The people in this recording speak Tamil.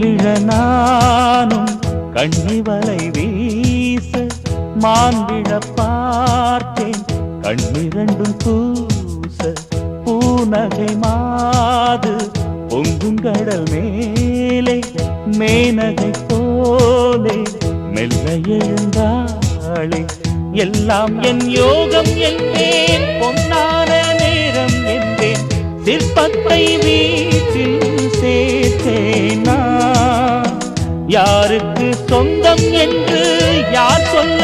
விழ நானும் கண்ணி வலை வீச மான் விழ பார்த்தேன் கண்ணிரண்டும் கூச பூநகை மாது பொங்குங்கடல் மேலே மேனகை போலே மெல்ல எழுந்தாளே எல்லாம் என் யோகம் என்பேன் பொன்னான நேரம் என்பேன் சிற்பத்தை வீட்டில் சேர்த்தேனா யாருக்கு சொந்தம் என்று யார் சொல்ல